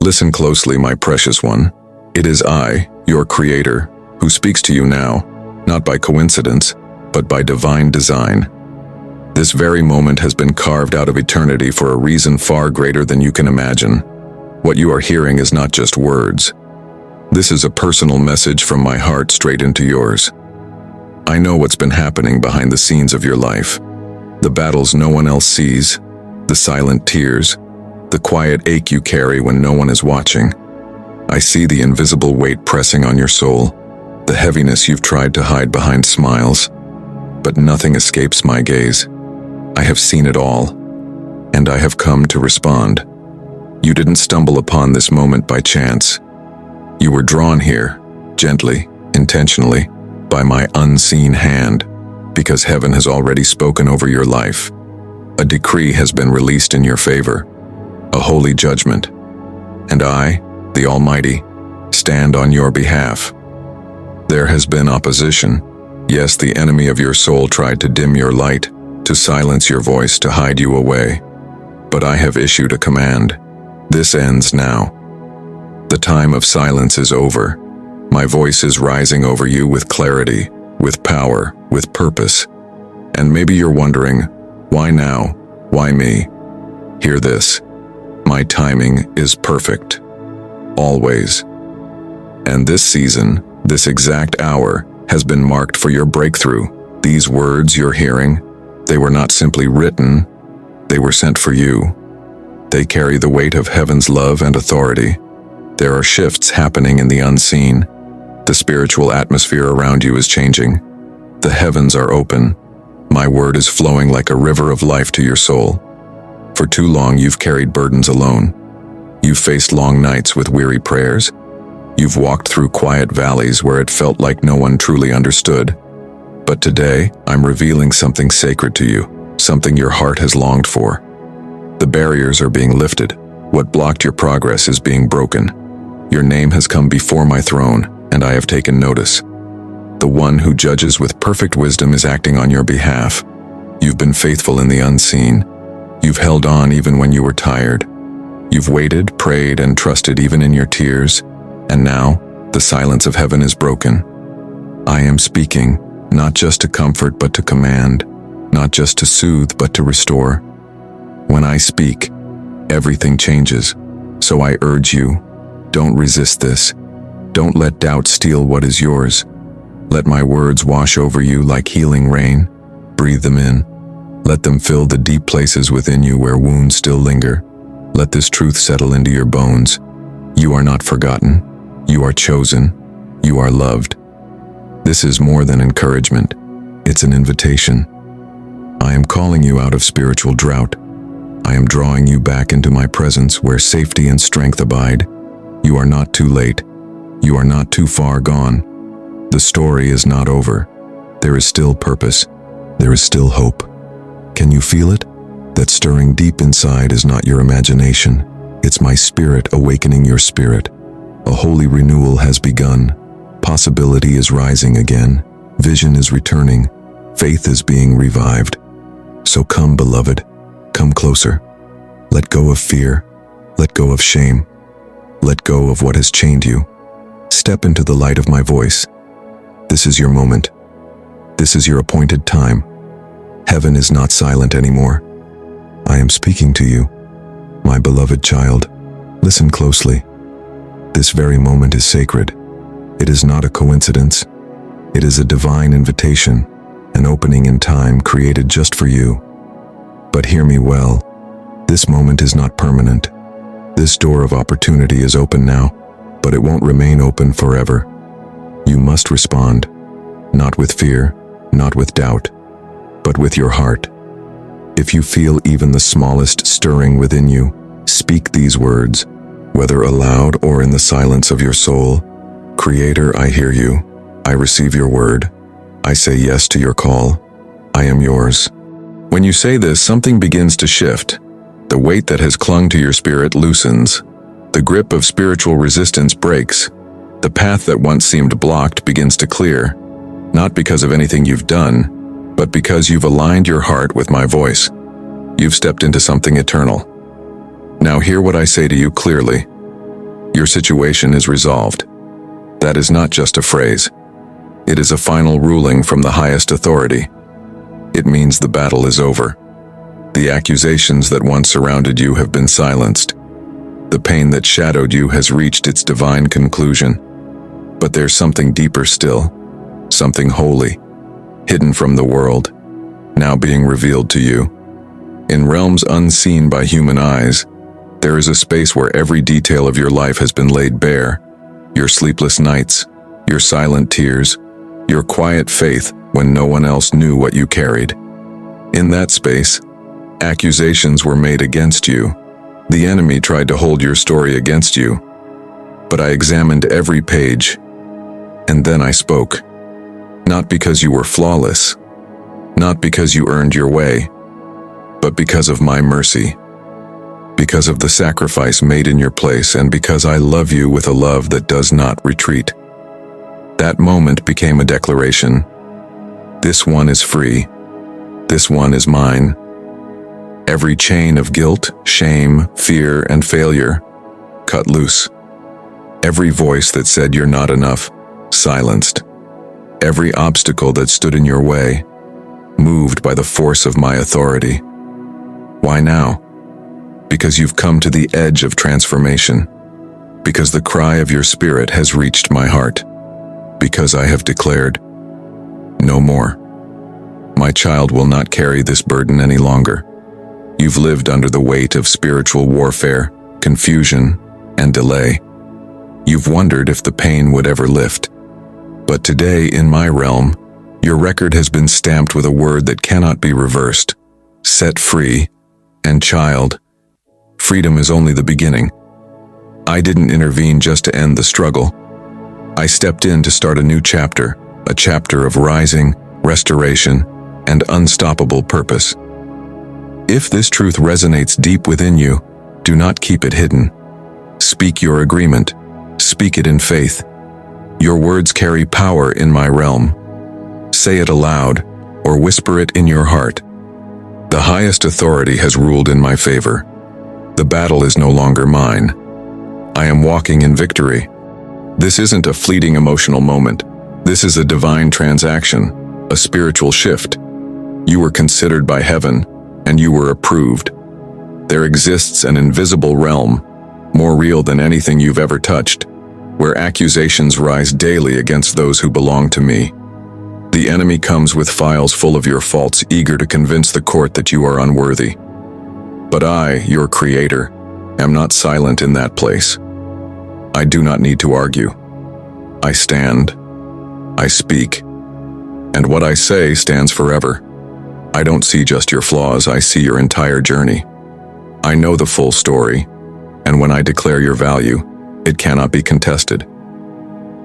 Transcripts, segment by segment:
Listen closely, my precious one. It is I, your Creator, who speaks to you now, not by coincidence, but by divine design. This very moment has been carved out of eternity for a reason far greater than you can imagine. What you are hearing is not just words. This is a personal message from my heart straight into yours. I know what's been happening behind the scenes of your life. The battles no one else sees, the silent tears, the quiet ache you carry when no one is watching. I see the invisible weight pressing on your soul, the heaviness you've tried to hide behind smiles, but nothing escapes my gaze. I have seen it all, and I have come to respond. You didn't stumble upon this moment by chance. You were drawn here, gently, intentionally, by my unseen hand, because heaven has already spoken over your life. A decree has been released in your favor, a holy judgment, and I, the Almighty, stand on your behalf. There has been opposition. Yes, the enemy of your soul tried to dim your light, to silence your voice, to hide you away. But I have issued a command. This ends now. The time of silence is over. My voice is rising over you with clarity, with power, with purpose. And maybe you're wondering, why now? Why me? Hear this. My timing is perfect. Always. And this season, this exact hour, has been marked for your breakthrough. These words you're hearing, they were not simply written, they were sent for you. They carry the weight of heaven's love and authority. There are shifts happening in the unseen. The spiritual atmosphere around you is changing. The heavens are open. My word is flowing like a river of life to your soul. For too long you've carried burdens alone. You've faced long nights with weary prayers. You've walked through quiet valleys where it felt like no one truly understood. But today, I'm revealing something sacred to you, something your heart has longed for. The barriers are being lifted. What blocked your progress is being broken. Your name has come before my throne, and I have taken notice. The one who judges with perfect wisdom is acting on your behalf. You've been faithful in the unseen. You've held on even when you were tired. You've waited, prayed, and trusted even in your tears. And now, the silence of heaven is broken. I am speaking, not just to comfort but to command, not just to soothe but to restore. When I speak, everything changes. So I urge you, don't resist this. Don't let doubt steal what is yours. Let my words wash over you like healing rain. Breathe them in. Let them fill the deep places within you where wounds still linger. Let this truth settle into your bones. You are not forgotten. You are chosen. You are loved. This is more than encouragement. It's an invitation. I am calling you out of spiritual drought. I am drawing you back into my presence where safety and strength abide. You are not too late. You are not too far gone. The story is not over. There is still purpose. There is still hope. Can you feel it? That stirring deep inside is not your imagination. It's my spirit awakening your spirit. A holy renewal has begun. Possibility is rising again. Vision is returning. Faith is being revived. So come, beloved. Come closer. Let go of fear. Let go of shame. Let go of what has chained you. Step into the light of my voice. This is your moment. This is your appointed time. Heaven is not silent anymore. I am speaking to you, my beloved child. Listen closely. This very moment is sacred. It is not a coincidence. It is a divine invitation, an opening in time created just for you. But hear me well. This moment is not permanent. This door of opportunity is open now, but it won't remain open forever. You must respond, not with fear, not with doubt, but with your heart. If you feel even the smallest stirring within you, speak these words, whether aloud or in the silence of your soul. Creator, I hear you. I receive your word. I say yes to your call. I am yours. When you say this, something begins to shift. The weight that has clung to your spirit loosens. The grip of spiritual resistance breaks. The path that once seemed blocked begins to clear, not because of anything you've done, but because you've aligned your heart with my voice. You've stepped into something eternal. Now hear what I say to you clearly. Your situation is resolved. That is not just a phrase. It is a final ruling from the highest authority. It means the battle is over. The accusations that once surrounded you have been silenced. The pain that shadowed you has reached its divine conclusion. But there's something deeper still, something holy, hidden from the world, now being revealed to you. In realms unseen by human eyes, there is a space where every detail of your life has been laid bare. Your sleepless nights, your silent tears, your quiet faith when no one else knew what you carried. In that space, accusations were made against you. The enemy tried to hold your story against you. But I examined every page, and then I spoke. Not because you were flawless, not because you earned your way, but because of my mercy, because of the sacrifice made in your place, and because I love you with a love that does not retreat. That moment became a declaration. This one is free. This one is mine. Every chain of guilt, shame, fear, and failure cut loose. Every voice that said you're not enough, silenced. Every obstacle that stood in your way, moved by the force of my authority. Why now? Because you've come to the edge of transformation. Because the cry of your spirit has reached my heart. Because I have declared, no more. My child will not carry this burden any longer. You've lived under the weight of spiritual warfare, confusion, and delay. You've wondered if the pain would ever lift. But today, in my realm, your record has been stamped with a word that cannot be reversed. Set free, and child, freedom is only the beginning. I didn't intervene just to end the struggle. I stepped in to start a new chapter, a chapter of rising, restoration, and unstoppable purpose. If this truth resonates deep within you, do not keep it hidden. Speak your agreement. Speak it in faith. Your words carry power in my realm. Say it aloud, or whisper it in your heart. The highest authority has ruled in my favor. The battle is no longer mine. I am walking in victory. This isn't a fleeting emotional moment. This is a divine transaction, a spiritual shift. You were considered by heaven, and you were approved. There exists an invisible realm, more real than anything you've ever touched, where accusations rise daily against those who belong to me. The enemy comes with files full of your faults, eager to convince the court that you are unworthy. But I, your creator, am not silent in that place. I do not need to argue. I stand. I speak. And what I say stands forever. I don't see just your flaws, I see your entire journey. I know the full story, and when I declare your value, it cannot be contested.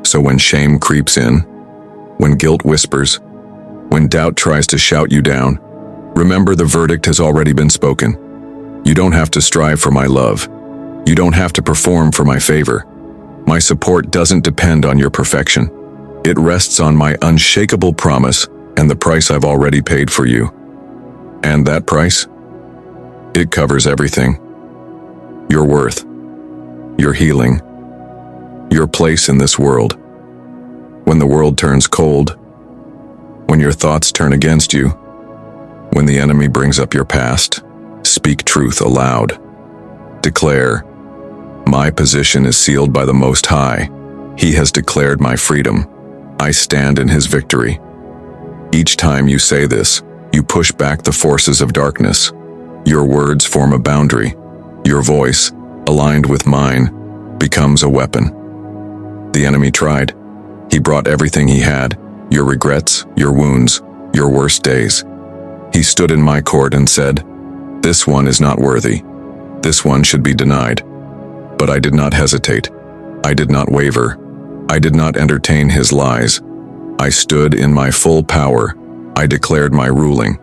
So when shame creeps in, when guilt whispers, when doubt tries to shout you down, remember the verdict has already been spoken. You don't have to strive for my love. You don't have to perform for my favor. My support doesn't depend on your perfection. It rests on my unshakable promise and the price I've already paid for you. And that price? It covers everything. Your worth, your healing, your place in this world. When the world turns cold, when your thoughts turn against you, when the enemy brings up your past, speak truth aloud. Declare, my position is sealed by the Most High. He has declared my freedom. I stand in His victory. Each time you say this, you push back the forces of darkness. Your words form a boundary. Your voice, aligned with mine, becomes a weapon. The enemy tried. He brought everything he had, your regrets, your wounds, your worst days. He stood in my court and said, this one is not worthy. This one should be denied. But I did not hesitate. I did not waver. I did not entertain his lies. I stood in my full power. I declared my ruling.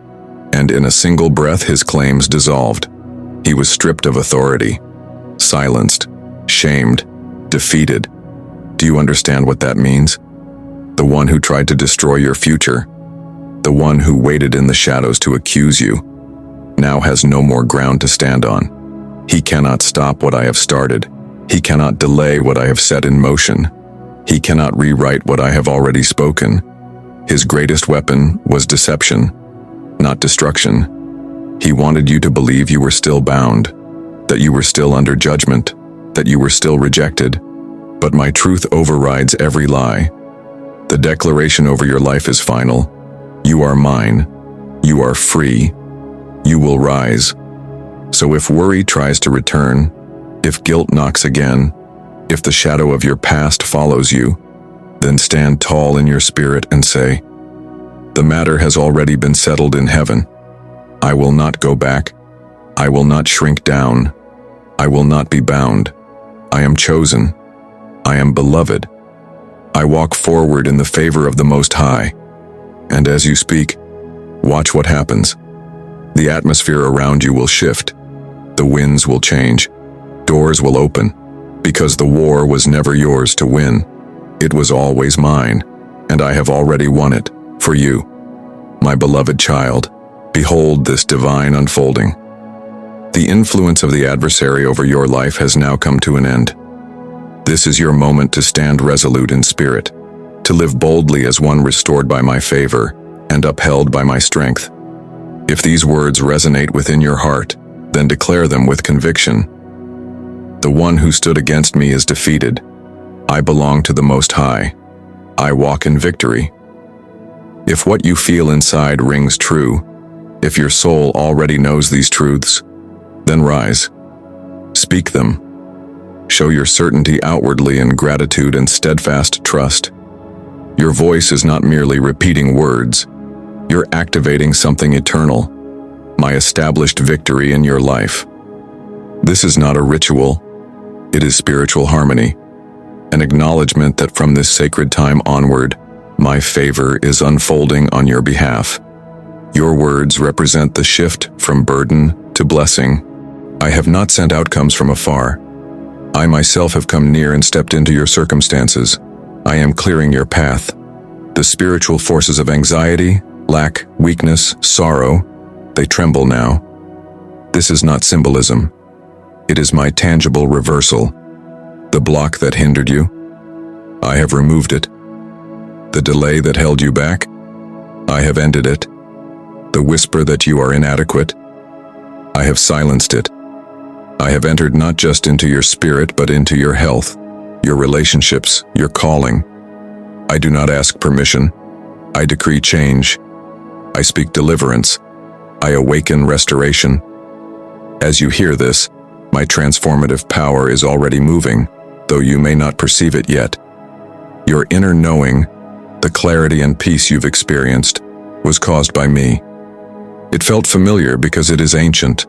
And in a single breath his claims dissolved. He was stripped of authority, silenced, shamed, defeated. Do you understand what that means? The one who tried to destroy your future, the one who waited in the shadows to accuse you, now has no more ground to stand on. He cannot stop what I have started. He cannot delay what I have set in motion. He cannot rewrite what I have already spoken. His greatest weapon was deception, not destruction. He wanted you to believe you were still bound, that you were still under judgment, that you were still rejected. But my truth overrides every lie. The declaration over your life is final. You are mine. You are free. You will rise. So if worry tries to return, if guilt knocks again, if the shadow of your past follows you, then stand tall in your spirit and say, "The matter has already been settled in heaven. I will not go back. I will not shrink down. I will not be bound. I am chosen. I am beloved. I walk forward in the favor of the Most High." And as you speak, watch what happens. The atmosphere around you will shift. The winds will change. Doors will open. Because the war was never yours to win. It was always mine, and I have already won it, for you. My beloved child, behold this divine unfolding. The influence of the adversary over your life has now come to an end. This is your moment to stand resolute in spirit, to live boldly as one restored by my favor and upheld by my strength. If these words resonate within your heart, then declare them with conviction. The one who stood against me is defeated. I belong to the Most High. I walk in victory. If what you feel inside rings true, if your soul already knows these truths, then rise. Speak them. Show your certainty outwardly in gratitude and steadfast trust. Your voice is not merely repeating words. You're activating something eternal, my established victory in your life. This is not a ritual. It is spiritual harmony, an acknowledgement that from this sacred time onward, my favor is unfolding on your behalf. Your words represent the shift from burden to blessing. I have not sent outcomes from afar. I myself have come near and stepped into your circumstances. I am clearing your path. The spiritual forces of anxiety, lack, weakness, sorrow, they tremble now. This is not symbolism. It is my tangible reversal. The block that hindered you, I have removed it. The delay that held you back, I have ended it. The whisper that you are inadequate, I have silenced it. I have entered not just into your spirit, but into your health, your relationships, your calling. I do not ask permission. I decree change. I speak deliverance. I awaken restoration. As you hear this, my transformative power is already moving, though you may not perceive it yet. Your inner knowing, the clarity and peace you've experienced, was caused by me. It felt familiar because it is ancient.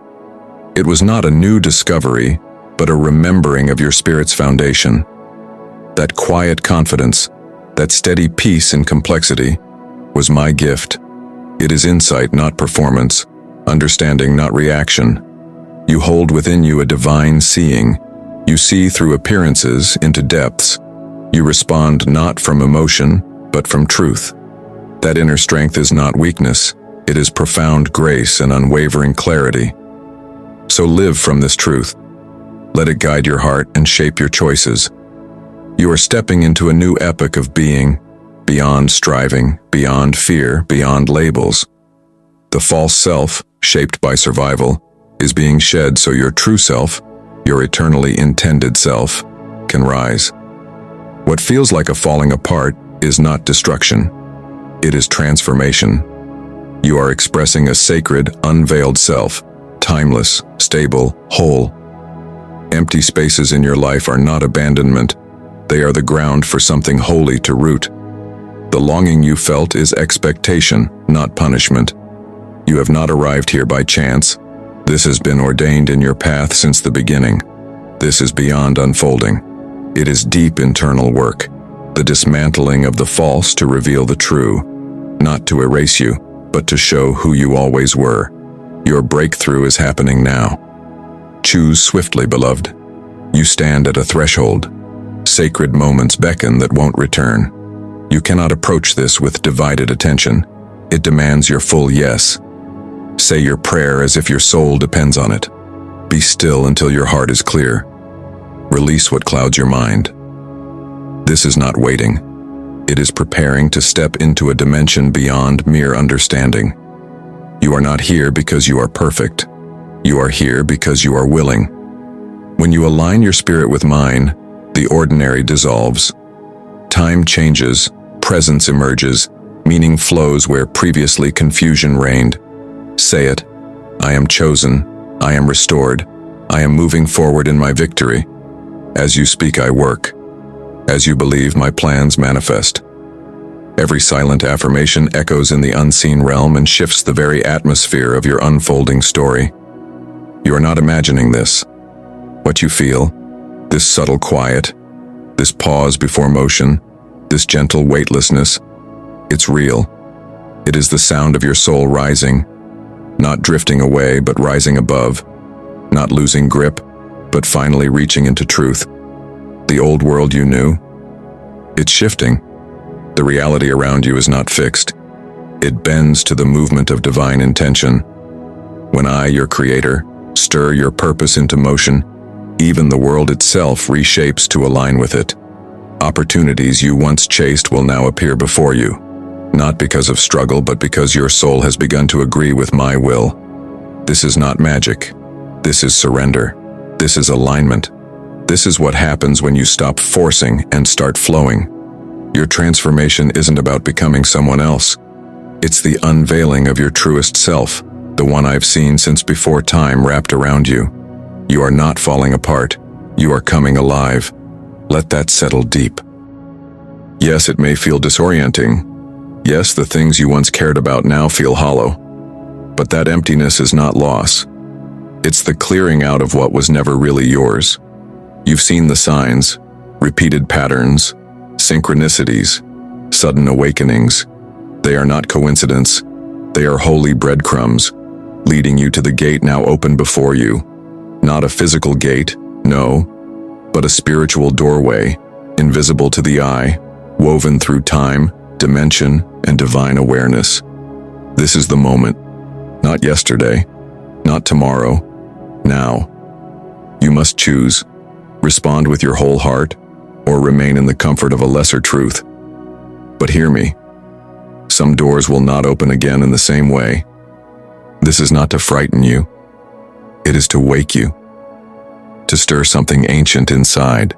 It was not a new discovery, but a remembering of your spirit's foundation. That quiet confidence, that steady peace in complexity, was my gift. It is insight, not performance, understanding, not reaction. You hold within you a divine seeing. You see through appearances into depths. You respond not from emotion, but from truth. That inner strength is not weakness. It is profound grace and unwavering clarity. So live from this truth. Let it guide your heart and shape your choices. You are stepping into a new epoch of being, beyond striving, beyond fear, beyond labels. The false self, shaped by survival, is being shed so your true self, your eternally intended self, can rise. What feels like a falling apart is not destruction. It is transformation. You are expressing a sacred, unveiled self, timeless, stable, whole. Empty spaces in your life are not abandonment. They are the ground for something holy to root. The longing you felt is expectation, not punishment. You have not arrived here by chance. This has been ordained in your path since the beginning. This is beyond unfolding. It is deep internal work, the dismantling of the false to reveal the true, not to erase you, but to show who you always were. Your breakthrough is happening now. Choose swiftly, beloved. You stand at a threshold. Sacred moments beckon that won't return. You cannot approach this with divided attention. It demands your full yes. Say your prayer as if your soul depends on it. Be still until your heart is clear. Release what clouds your mind. This is not waiting. It is preparing to step into a dimension beyond mere understanding. You are not here because you are perfect. You are here because you are willing. When you align your spirit with mine, the ordinary dissolves. Time changes, presence emerges, meaning flows where previously confusion reigned. Say it. I am chosen. I am restored. I am moving forward in my victory. As you speak, I work. As you believe, my plans manifest. Every silent affirmation echoes in the unseen realm and shifts the very atmosphere of your unfolding story. You are not imagining this. What you feel, this subtle quiet, this pause before motion, this gentle weightlessness, it's real. It is the sound of your soul rising, not drifting away but rising above, not losing grip, but finally reaching into truth. The old world you knew, it's shifting. The reality around you is not fixed. It bends to the movement of divine intention. When I, your creator, stir your purpose into motion, even the world itself reshapes to align with it. Opportunities you once chased will now appear before you, not because of struggle, but because your soul has begun to agree with my will. This is not magic. This is surrender. This is alignment. This is what happens when you stop forcing and start flowing. Your transformation isn't about becoming someone else. It's the unveiling of your truest self, the one I've seen since before time wrapped around you. You are not falling apart. You are coming alive. Let that settle deep. Yes, it may feel disorienting. Yes, the things you once cared about now feel hollow. But that emptiness is not loss. It's the clearing out of what was never really yours. You've seen the signs, repeated patterns, synchronicities, sudden awakenings. They are not coincidence. They are holy breadcrumbs, leading you to the gate now open before you. Not a physical gate, no, but a spiritual doorway, invisible to the eye, woven through time, dimension, and divine awareness. This is the moment. Not yesterday, not tomorrow, now. You must choose. Respond with your whole heart, or remain in the comfort of a lesser truth. But hear me. Some doors will not open again in the same way. This is not to frighten you. It is to wake you, to stir something ancient inside.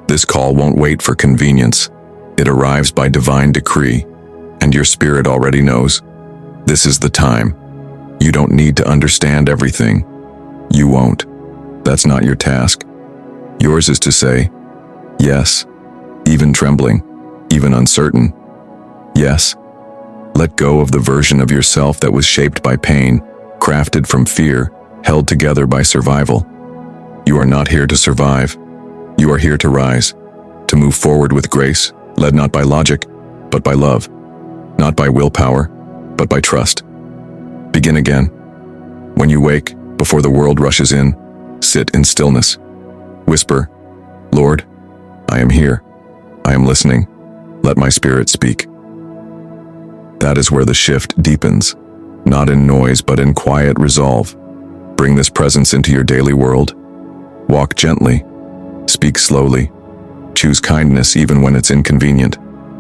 This call won't wait for convenience. It arrives by divine decree, and your spirit already knows. This is the time. You don't need to understand everything. You won't. That's not your task. Yours is to say, yes, even trembling, even uncertain. Yes. Let go of the version of yourself that was shaped by pain, crafted from fear, held together by survival. You are not here to survive. You are here to rise, to move forward with grace, led not by logic, but by love, not by willpower, but by trust. Begin again. When you wake, before the world rushes in, sit in stillness. Whisper, Lord, I am here. I am listening. Let my spirit speak. That is where the shift deepens, not in noise, but in quiet resolve. Bring this presence into your daily world. Walk gently. Speak slowly. Choose kindness even when it's inconvenient.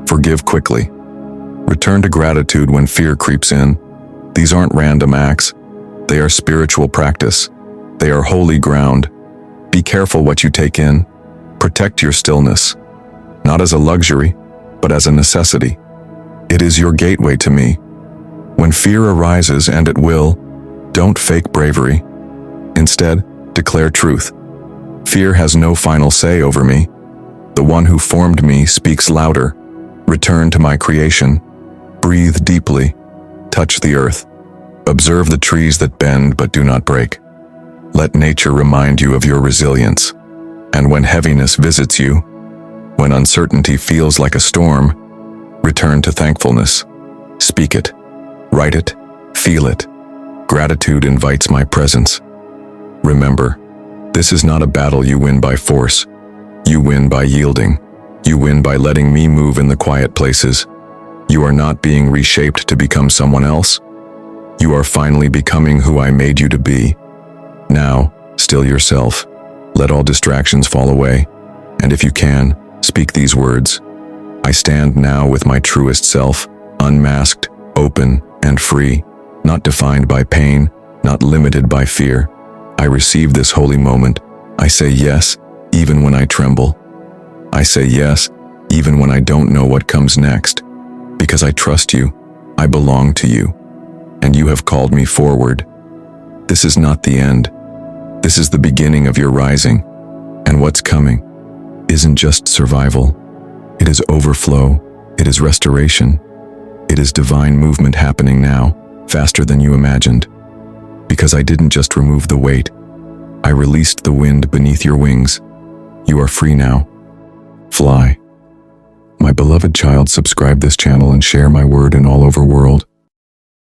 Forgive quickly. Return to gratitude when fear creeps in. These aren't random acts. They are spiritual practice. They are holy ground. Be careful what you take in. Protect your stillness, not as a luxury, but as a necessity. It is your gateway to me. When fear arises, and it will, don't fake bravery. Instead, declare truth. Fear has no final say over me. The one who formed me speaks louder. Return to my creation. Breathe deeply. Touch the earth. Observe the trees that bend but do not break. Let nature remind you of your resilience. And when heaviness visits you, when uncertainty feels like a storm, return to thankfulness. Speak it, write it, feel it. Gratitude invites my presence. Remember, this is not a battle you win by force. You win by yielding. You win by letting me move in the quiet places. You are not being reshaped to become someone else. You are finally becoming who I made you to be. Now, still yourself. Let all distractions fall away, and if you can, speak these words. I stand now with my truest self, unmasked, open, and free, not defined by pain, not limited by fear. I receive this holy moment. I say yes, even when I tremble. I say yes, even when I don't know what comes next. Because I trust you, I belong to you, and you have called me forward. This is not the end. This is the beginning of your rising, and what's coming isn't just survival. It is overflow, it is restoration, it is divine movement happening now, faster than you imagined. Because I didn't just remove the weight, I released the wind beneath your wings. You are free now. Fly. My beloved child, subscribe this channel and share my word in all over world.